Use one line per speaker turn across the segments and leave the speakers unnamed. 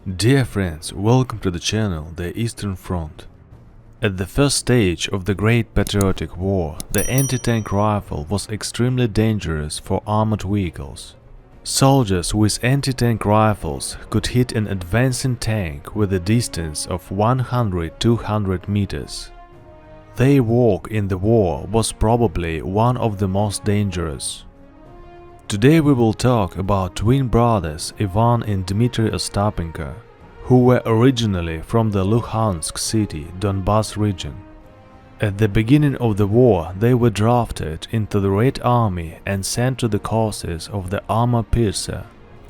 Dear friends, welcome to the channel The Eastern Front. At the first stage of the Great Patriotic War, the anti-tank rifle was extremely dangerous for armored vehicles. Soldiers with anti-tank rifles could hit an advancing tank with a distance of 100-200 meters. Their work in the war was probably one of the most dangerous. Today we will talk about twin brothers Ivan and Dmitry Ostapenko, who were originally from the Luhansk city, Donbass region. At the beginning of the war, they were drafted into the Red Army and sent to the courses of the armor piercer,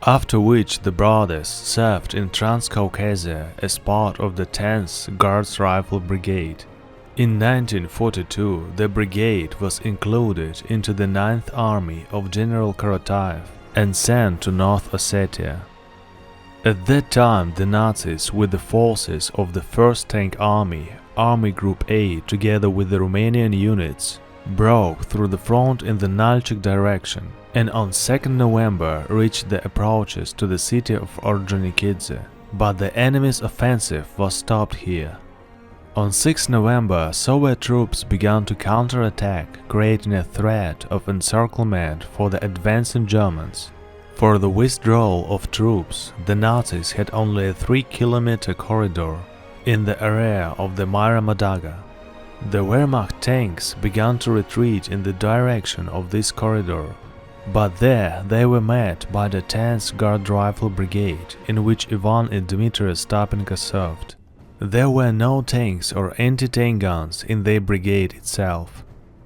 after which the brothers served in Transcaucasia as part of the 10th Guards Rifle Brigade. In 1942, the brigade was included into the 9th Army of General Karateev and sent to North Ossetia. At that time, the Nazis, with the forces of the 1st Tank Army, Army Group A, together with the Romanian units, broke through the front in the Nalchik direction and on 2nd November reached the approaches to the city of Ordzhonikidze, but the enemy's offensive was stopped here. On 6 November, Soviet troops began to counterattack, creating a threat of encirclement for the advancing Germans. For the withdrawal of troops, the Nazis had only a 3-kilometer corridor in the area of the Myra Madaga. The Wehrmacht tanks began to retreat in the direction of this corridor, but there they were met by the 10th Guards Rifle Brigade, in which Ivan and Dmitry Ostapenko served. There were no tanks or anti-tank guns in their brigade itself,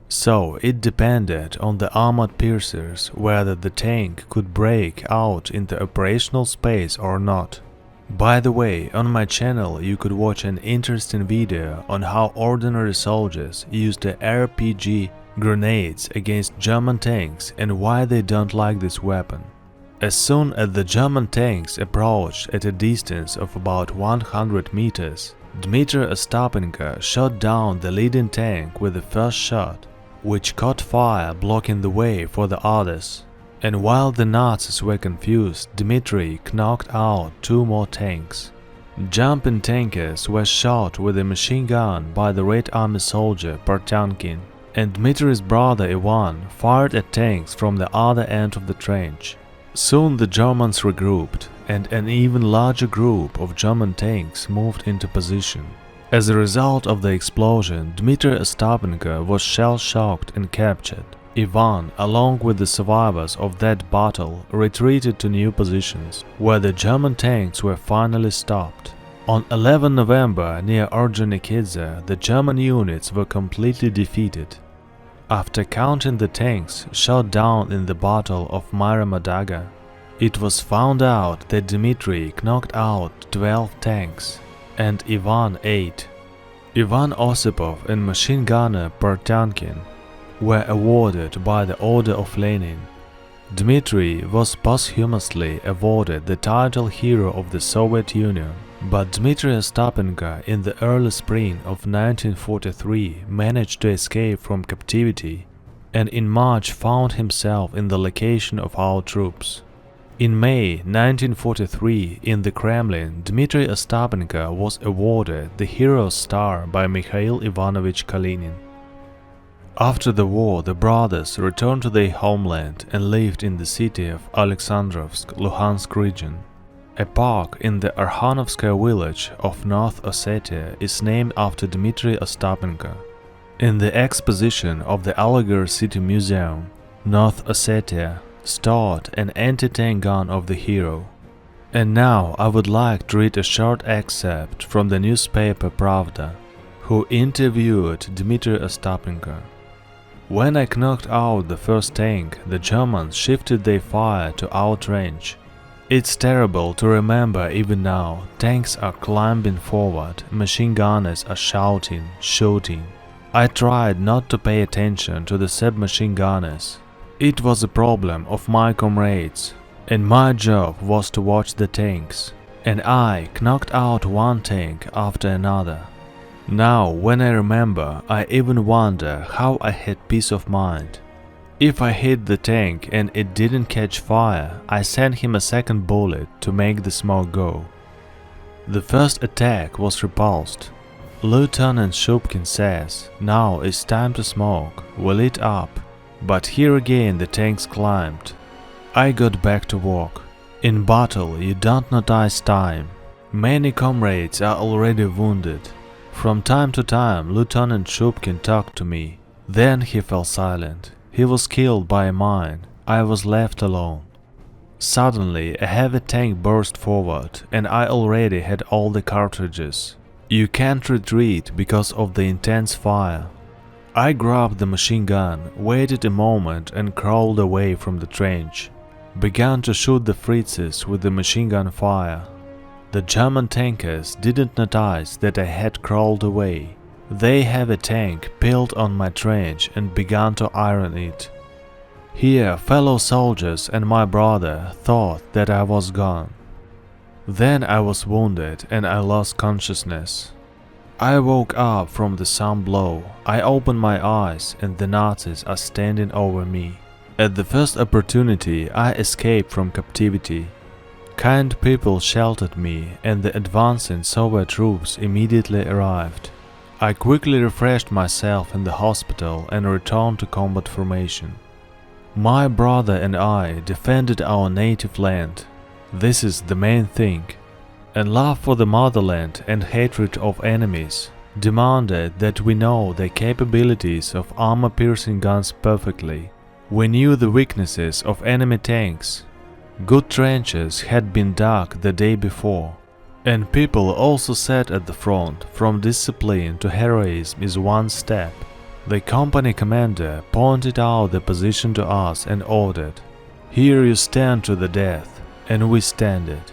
so it depended on the armored piercers whether the tank could break out into operational space or not. By the way, on my channel you could watch an interesting video on how ordinary soldiers use the RPG grenades against German tanks and why they don't like this weapon. As soon as the German tanks approached at a distance of about 100 meters, Dmitry Ostapenko shot down the leading tank with the first shot, which caught fire, blocking the way for the others. And while the Nazis were confused, Dmitry knocked out 2 more tanks. Jumping tankers were shot with a machine gun by the Red Army soldier Portyankin, and Dmitry's brother Ivan fired at tanks from the other end of the trench. Soon the Germans regrouped, and an even larger group of German tanks moved into position. As a result of the explosion, Dmitry Ostapenko was shell-shocked and captured. Ivan, along with the survivors of that battle, retreated to new positions, where the German tanks were finally stopped. On 11 November, near Ordzhonikidze, the German units were completely defeated. After counting the tanks shot down in the Battle of Myra Madaga, it was found out that Dmitry knocked out 12 tanks and Ivan 8. Ivan Osipov and machine gunner Portyankin were awarded by the Order of Lenin. Dmitry was posthumously awarded the title Hero of the Soviet Union. But Dmitry Ostapenko in the early spring of 1943 managed to escape from captivity and in March found himself in the location of our troops. In May 1943, in the Kremlin, Dmitry Ostapenko was awarded the Hero's Star by Mikhail Ivanovich Kalinin. After the war, the brothers returned to their homeland and lived in the city of Alexandrovsk, Luhansk region. A park in the Arkhanovskaya village of North Ossetia is named after Dmitry Ostapenko. In the exposition of the Allegory City Museum, North Ossetia stored an anti-tank gun of the hero. And now I would like to read a short excerpt from the newspaper Pravda, who interviewed Dmitry Ostapenko. When I knocked out the first tank, the Germans shifted their fire to our trench. It's terrible to remember even now. Tanks are climbing forward, machine gunners are shouting, shooting. I tried not to pay attention to the submachine gunners. It was a problem of my comrades, and my job was to watch the tanks. And I knocked out one tank after another. Now, when I remember, I even wonder how I had peace of mind. If I hit the tank and it didn't catch fire, I sent him a second bullet to make the smoke go. The first attack was repulsed. Lieutenant Shubkin says, "Now it's time to smoke." We lit up, but here again the tanks climbed. I got back to work. In battle you don't notice time. Many comrades are already wounded. From time to time Lieutenant Shubkin talked to me. Then he fell silent. He was killed by a mine. I was left alone. Suddenly a heavy tank burst forward, and I already had all the cartridges. You can't retreat because of the intense fire. I grabbed the machine gun, waited a moment and crawled away from the trench. Began to shoot the Fritzes with the machine gun fire. The German tankers didn't notice that I had crawled away. They have a tank built on my trench and began to iron it. Here fellow soldiers and my brother thought that I was gone. Then I was wounded and I lost consciousness. I woke up from the sun blow. I opened my eyes and the Nazis are standing over me. At the first opportunity I escaped from captivity. Kind people sheltered me and the advancing Soviet troops immediately arrived. I quickly refreshed myself in the hospital and returned to combat formation. My brother and I defended our native land. This is the main thing. And love for the motherland and hatred of enemies demanded that we know the capabilities of armor-piercing guns perfectly. We knew the weaknesses of enemy tanks. Good trenches had been dug the day before. And people also said at the front, from discipline to heroism is one step. The company commander pointed out the position to us and ordered, "Here you stand to the death," and we stand it.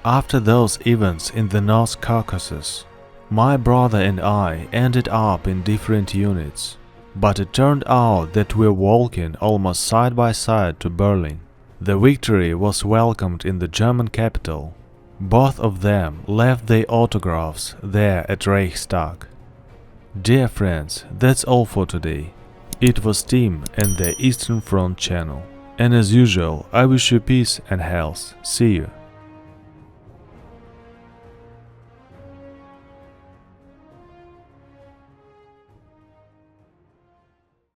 After those events in the North Caucasus, my brother and I ended up in different units, but it turned out that we were walking almost side by side to Berlin. The victory was welcomed in the German capital. Both of them left their autographs there at Reichstag. Dear friends, that's all for today. It was Tim and the Eastern Front channel. And as usual, I wish you peace and health. See you.